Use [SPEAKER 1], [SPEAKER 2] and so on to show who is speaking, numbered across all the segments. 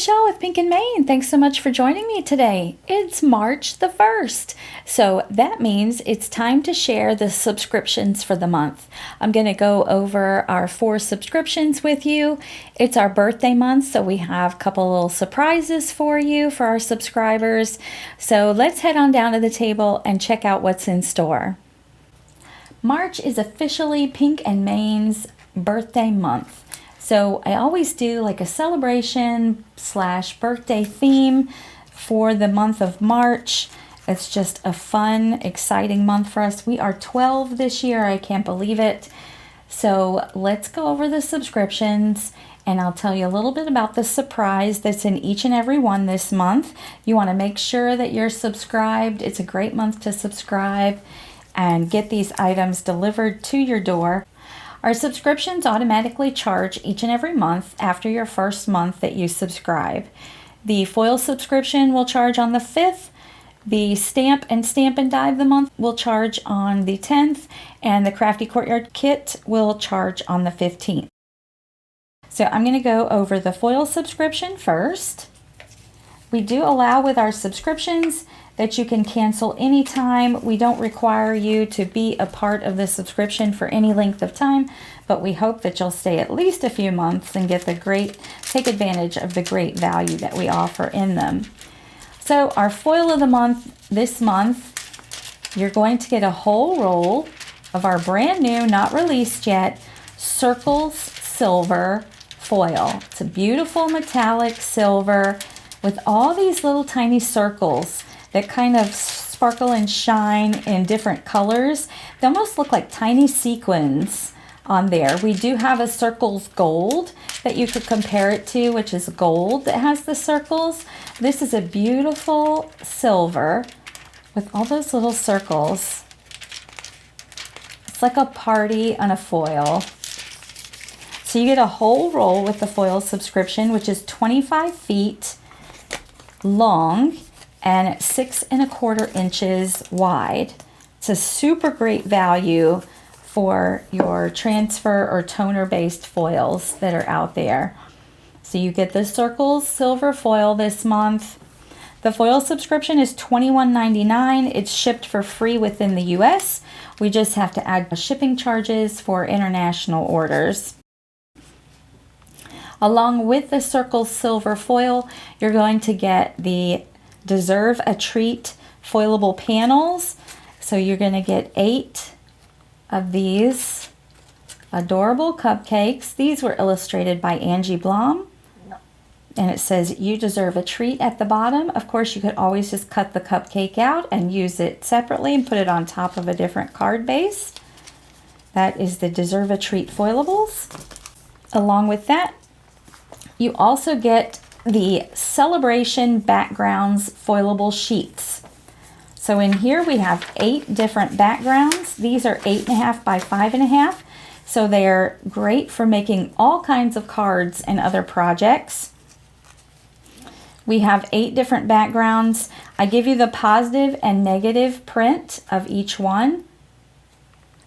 [SPEAKER 1] Michelle with Pink and Maine. Thanks so much for joining me today. It's March the 1st, so that means it's time to share the subscriptions for the month. I'm going to go over our 4 subscriptions with you. It's our birthday month, so we have a couple little surprises for you for our subscribers. So let's head on down to the table and check out what's in store. March is officially Pink and Maine's birthday month. So I always do like a celebration / birthday theme for the month of March. It's just a fun, exciting month for us. We are 12 this year. I can't believe it. So let's go over the subscriptions and I'll tell you a little bit about the surprise that's in each and every one this month. You want to make sure that you're subscribed. It's a great month to subscribe and get these items delivered to your door. Our subscriptions automatically charge each and every month after your first month that you subscribe. The foil subscription will charge on the 5th. The Stamp and Die of the month will charge on the 10th. And the Crafty Courtyard kit will charge on the 15th. So I'm going to go over the foil subscription first. We do allow with our subscriptions that you can cancel anytime. We don't require you to be a part of the subscription for any length of time, but we hope that you'll stay at least a few months and take advantage of the great value that we offer in them. So our foil of the month, this month, you're going to get a whole roll of our brand new, not released yet, Circles Silver foil. It's a beautiful metallic silver with all these little tiny circles that kind of sparkle and shine in different colors. They almost look like tiny sequins on there. We do have a Circles Gold that you could compare it to, which is gold that has the circles. This is a beautiful silver with all those little circles. It's like a party on a foil. So you get a whole roll with the foil subscription, which is 25 feet long and 6 1/4 inches wide. It's a super great value for your transfer or toner based foils that are out there. So you get the Circles Silver foil this month. The foil subscription is $21.99. It's shipped for free within the US. We just have to add shipping charges for international orders. Along with the Circles Silver foil, you're going to get the Deserve a Treat foilable panels. So you're going to get 8 of these adorable cupcakes. These were illustrated by Angie Blom. And it says, "You deserve a treat" at the bottom. Of course, you could always just cut the cupcake out and use it separately and put it on top of a different card base. That is the Deserve a Treat foilables. Along with that, you also get the Celebration Backgrounds foilable sheets. So in here we have 8 different backgrounds. These are 8.5 by 5.5. So they're great for making all kinds of cards and other projects. We have 8 different backgrounds. I give you the positive and negative print of each one.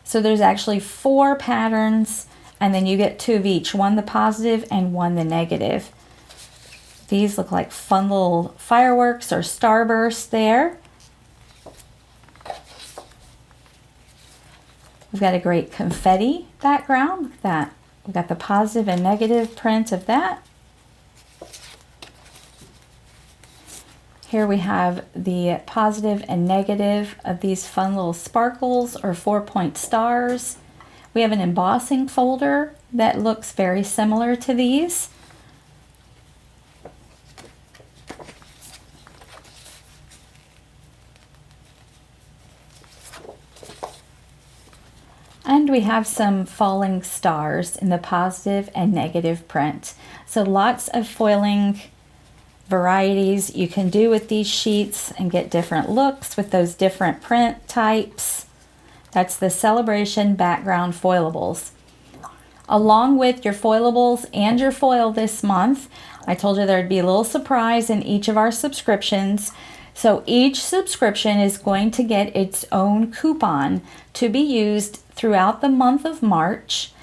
[SPEAKER 1] So there's actually 4 patterns, and then you get 2 of each, one the positive and one the negative. These look like fun little fireworks or starbursts there. We've got a great confetti background. Look at that. We've got the positive and negative print of that. Here we have the positive and negative of these fun little sparkles or 4-point stars. We have an embossing folder that looks very similar to these. And we have some falling stars in the positive and negative print. So lots of foiling varieties you can do with these sheets and get different looks with those different print types. That's the Celebration Background foilables. Along with your foilables and your foil this month, I told you there'd be a little surprise in each of our subscriptions. So each subscription is going to get its own coupon to be used throughout the month of March.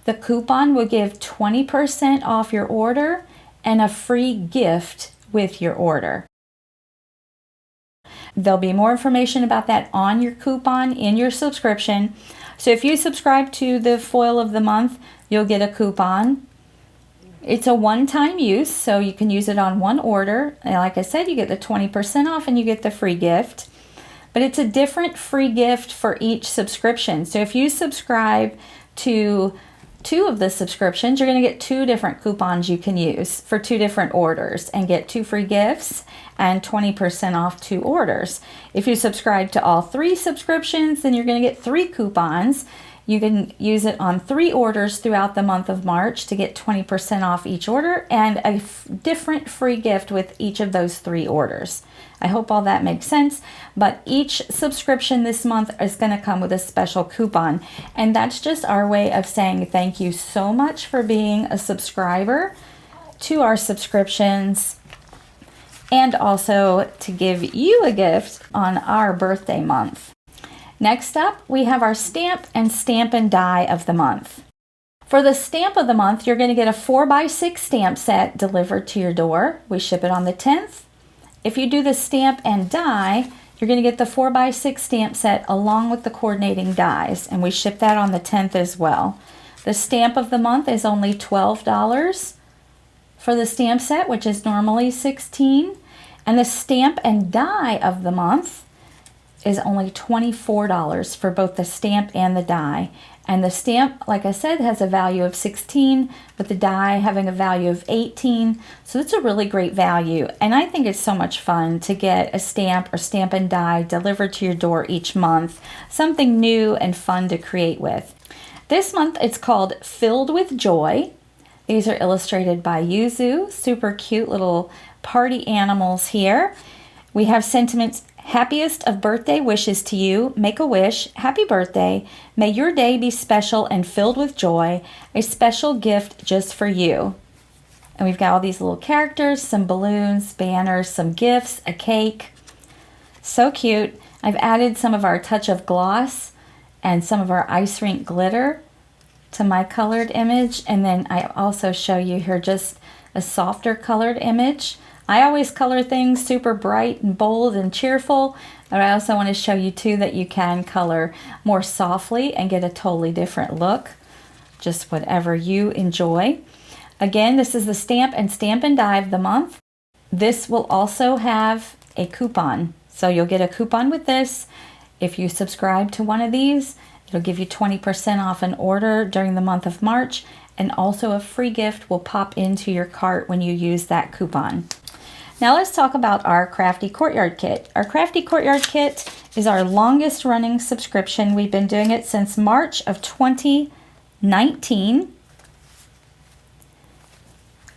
[SPEAKER 1] The coupon will give 20% off your order and a free gift with your order. There'll be more information about that on your coupon in your subscription. So if you subscribe to the foil of the month, you'll get a coupon. It's a one-time use, so you can use it on one order. And like I said, you get the 20% off and you get the free gift. But it's a different free gift for each subscription. So if you subscribe to 2 of the subscriptions, you're going to get 2 different coupons you can use for 2 different orders and get 2 free gifts and 20% off 2 orders. If you subscribe to all 3 subscriptions, then you're going to get 3 coupons. You can use it on 3 orders throughout the month of March to get 20% off each order and a different free gift with each of those 3 orders. I hope all that makes sense, but each subscription this month is going to come with a special coupon, and that's just our way of saying thank you so much for being a subscriber to our subscriptions, and also to give you a gift on our birthday month. Next up, we have our stamp and die of the month. For the stamp of the month, you're going to get a 4x6 stamp set delivered to your door. We ship it on the 10th. If you do the stamp and die, you're going to get the 4x6 stamp set along with the coordinating dies, and we ship that on the 10th as well. The stamp of the month is only $12 for the stamp set, which is normally $16, and the stamp and die of the month is only $24 for both the stamp and the die. And the stamp, like I said, has a value of $16, with the die having a value of $18. So it's a really great value. And I think it's so much fun to get a stamp or stamp and die delivered to your door each month. Something new and fun to create with. This month it's called Filled with Joy. These are illustrated by Yuzu. Super cute little party animals here. We have sentiments: happiest of birthday wishes to you. Make a wish. Happy birthday. May your day be special and filled with joy. A special gift just for you. And we've got all these little characters, some balloons, banners, some gifts, a cake. So cute. I've added some of our touch of gloss and some of our ice rink glitter to my colored image. And then I also show you here just a softer colored image. I always color things super bright and bold and cheerful, but I also want to show you too that you can color more softly and get a totally different look. Just whatever you enjoy. Again, this is the stamp and die of the month. This will also have a coupon. So you'll get a coupon with this. If you subscribe to one of these, it'll give you 20% off an order during the month of March, and also a free gift will pop into your cart when you use that coupon. Now let's talk about our Crafty Courtyard Kit. Our Crafty Courtyard Kit is our longest running subscription. We've been doing it since March of 2019.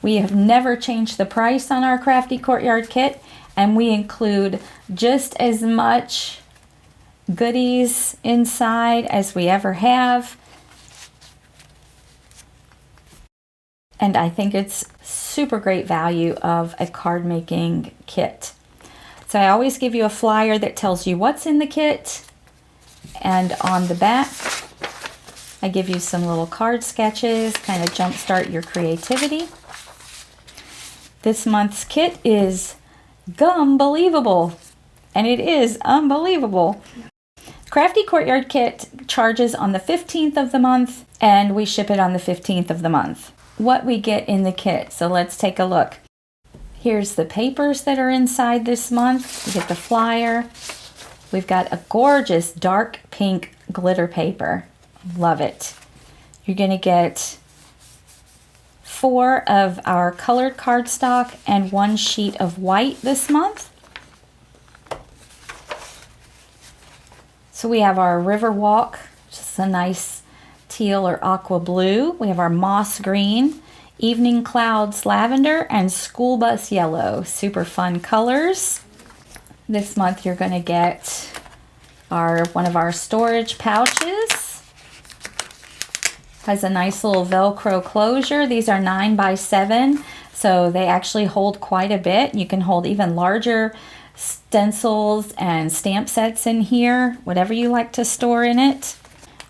[SPEAKER 1] We have never changed the price on our Crafty Courtyard Kit, and we include just as much goodies inside as we ever have. And I think it's super great value of a card making kit. So I always give you a flyer that tells you what's in the kit, and on the back I give you some little card sketches, kind of jumpstart your creativity. This month's kit is Gumbelievable, and it is unbelievable. Crafty Courtyard Kit charges on the 15th of the month, and we ship it on the 15th of the month. What we get in the kit, so let's take a look. Here's the papers that are inside this month. We get the flyer. We've got a gorgeous dark pink glitter paper. Love it. You're going to get 4 of our colored cardstock and 1 sheet of white this month. So we have our River Walk, just a nice teal or aqua blue. We have our moss green, evening clouds lavender, and school bus yellow. Super fun colors. This month you're going to get one of our storage pouches. Has a nice little Velcro closure. These are 9x7, so they actually hold quite a bit. You can hold even larger stencils and stamp sets in here, whatever you like to store in it.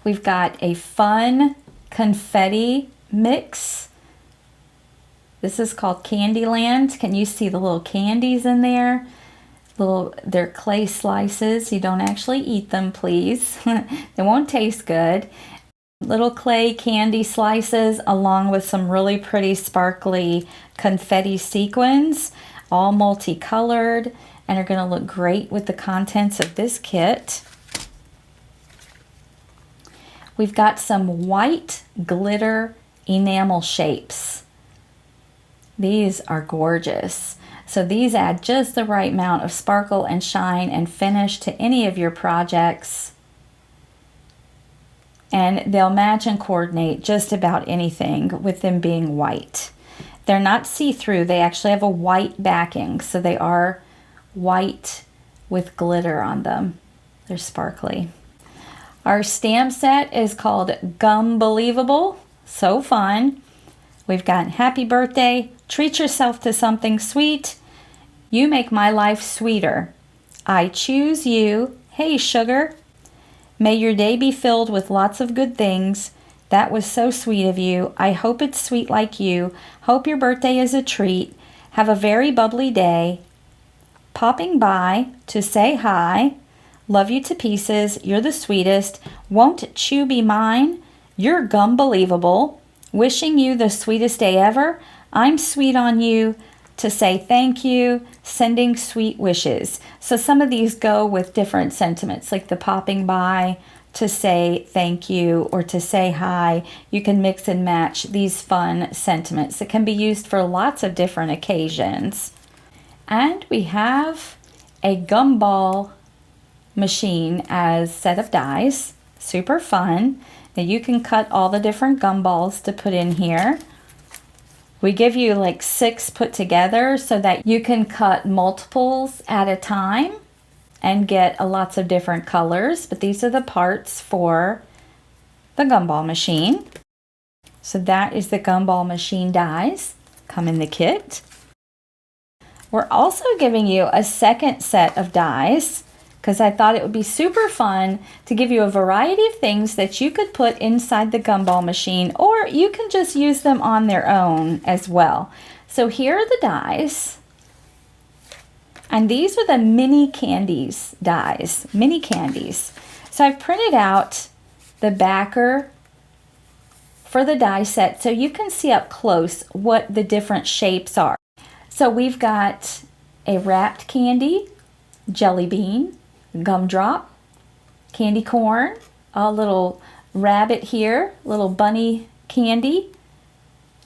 [SPEAKER 1] We've got a fun confetti mix. This is called Candyland. Can you see the little candies in there? They're clay slices. You don't actually eat them, please. They won't taste good. Little clay candy slices along with some really pretty sparkly confetti sequins, all multicolored, and are going to look great with the contents of this kit. We've got some white glitter enamel shapes. These are gorgeous. So these add just the right amount of sparkle and shine and finish to any of your projects. And they'll match and coordinate just about anything with them being white. They're not see-through. They actually have a white backing. So they are white with glitter on them. They're sparkly. Our stamp set is called Gumbelievable. So fun. We've got Happy Birthday, Treat Yourself to Something Sweet, You Make My Life Sweeter, I Choose You, Hey Sugar, May Your Day Be Filled with Lots of Good Things, That Was So Sweet of You, I Hope It's Sweet Like You, Hope Your Birthday is a Treat, Have a Very Bubbly Day, Popping By to Say Hi, Love You to Pieces, You're the Sweetest, Won't You Be Mine, You're Gumbelievable, Wishing You the Sweetest Day Ever, I'm Sweet on You, To Say Thank You, Sending Sweet Wishes. So some of these go with different sentiments, like the popping by, to say thank you, or to say hi. You can mix and match these fun sentiments. It can be used for lots of different occasions. And we have a gumball machine as set of dies. Super fun. Now you can cut all the different gumballs to put in here. We give you like 6 put together so that you can cut multiples at a time and get lots of different colors. But these are the parts for the gumball machine. So that is the gumball machine dies. Come in the kit. We're also giving you a second set of dies, because I thought it would be super fun to give you a variety of things that you could put inside the gumball machine, or you can just use them on their own as well. So here are the dies, and these are the mini candies dies, mini candies. So I've printed out the backer for the die set so you can see up close what the different shapes are. So we've got a wrapped candy, jelly bean, gumdrop, candy corn, a little rabbit here, little bunny candy.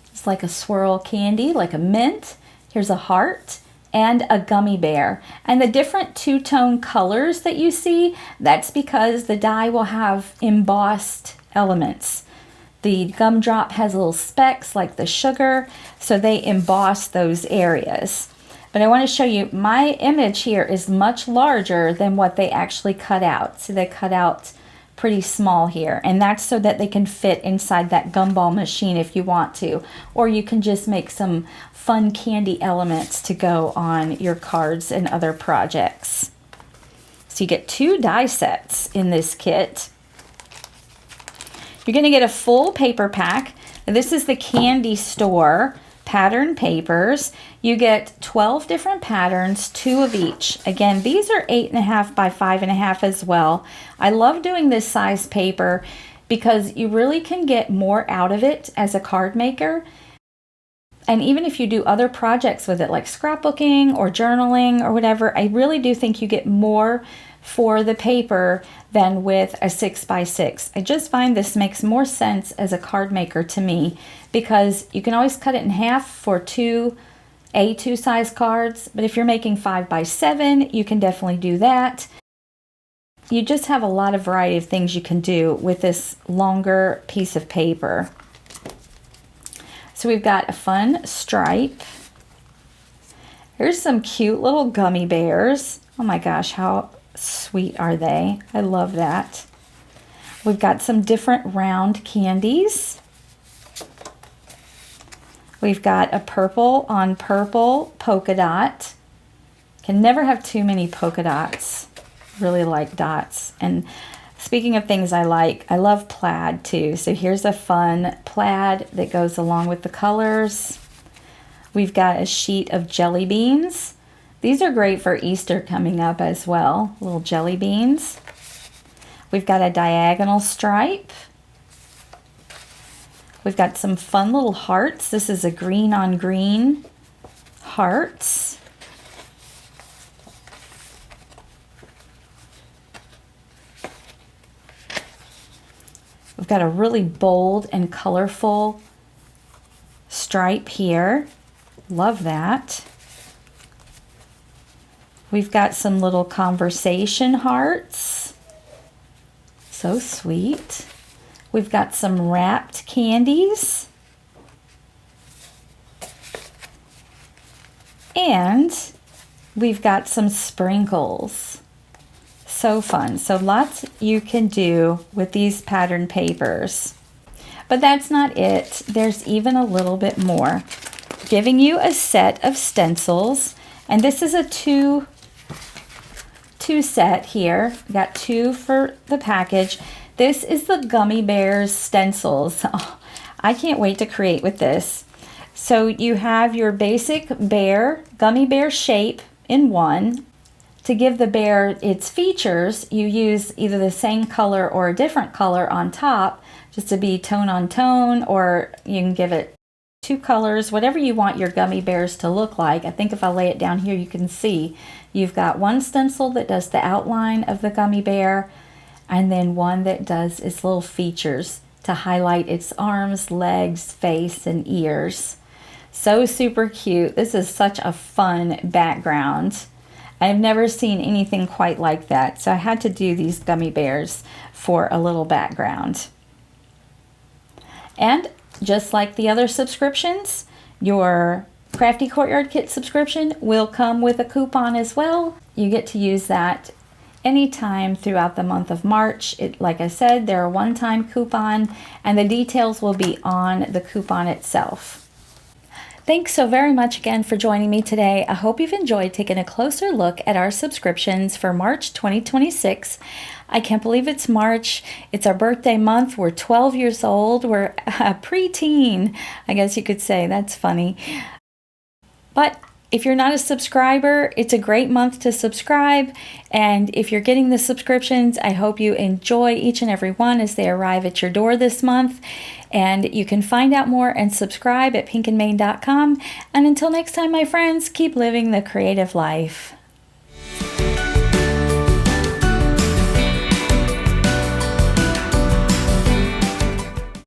[SPEAKER 1] It's like a swirl candy, like a mint. Here's a heart and a gummy bear. And the different two-tone colors that you see, that's because the die will have embossed elements. The gumdrop has little specks like the sugar, so they emboss those areas. But I want to show you, my image here is much larger than what they actually cut out. So they cut out pretty small here, and that's so that they can fit inside that gumball machine if you want to. Or you can just make some fun candy elements to go on your cards and other projects. So you get 2 die sets in this kit. You're going to get a full paper pack. Now, this is the Candy Store pattern papers. You get 12 different patterns, 2 of each. Again, these are 8.5 by 5.5 as well. I love doing this size paper because you really can get more out of it as a card maker. And even if you do other projects with it, like scrapbooking or journaling or whatever, I really do think you get more for the paper than with a 6x6. I just find this makes more sense as a card maker to me, because you can always cut it in half for 2 A2 size cards, but if you're making 5x7, you can definitely do that. You just have a lot of variety of things you can do with this longer piece of paper. So we've got a fun stripe. Here's some cute little gummy bears. Oh my gosh, how sweet are they? I love that. We've got some different round candies. We've got a purple on purple polka dot. Can never have too many polka dots. Really like dots. And speaking of things I like, I love plaid too. So here's a fun plaid that goes along with the colors. We've got a sheet of jelly beans. These are great for Easter coming up as well, little jelly beans. We've got a diagonal stripe. We've got some fun little hearts. This is a green on green hearts. We've got a really bold and colorful stripe here. Love that. We've got some little conversation hearts. So sweet. We've got some wrapped candies. And we've got some sprinkles. So fun. So lots you can do with these pattern papers. But that's not it. There's even a little bit more. Giving you a set of stencils. And this is a two set here. Got 2 for the package. This is the Gummy Bears stencils. Oh, I can't wait to create with this. So you have your basic bear, gummy bear shape in one. To give the bear its features, you use either the same color or a different color on top, just to be tone on tone, or you can give it 2 colors, whatever you want your gummy bears to look like. I think if I lay it down here, you can see you've got one stencil that does the outline of the gummy bear, and then one that does its little features to highlight its arms, legs, face, and ears. So super cute. This is such a fun background. I've never seen anything quite like that, so I had to do these gummy bears for a little background. And just like the other subscriptions, your Crafty Courtyard Kit subscription will come with a coupon as well. You get to use that anytime throughout the month of March. Like I said, they're a one-time coupon, and the details will be on the coupon itself. Thanks so very much again for joining me today. I hope you've enjoyed taking a closer look at our subscriptions for March 2026. I can't believe it's March. It's our birthday month. We're 12 years old. We're a preteen, I guess you could say. That's funny. But if you're not a subscriber, it's a great month to subscribe. And if you're getting the subscriptions, I hope you enjoy each and every one as they arrive at your door this month. And you can find out more and subscribe at pinkandmain.com. And until next time, my friends, keep living the creative life.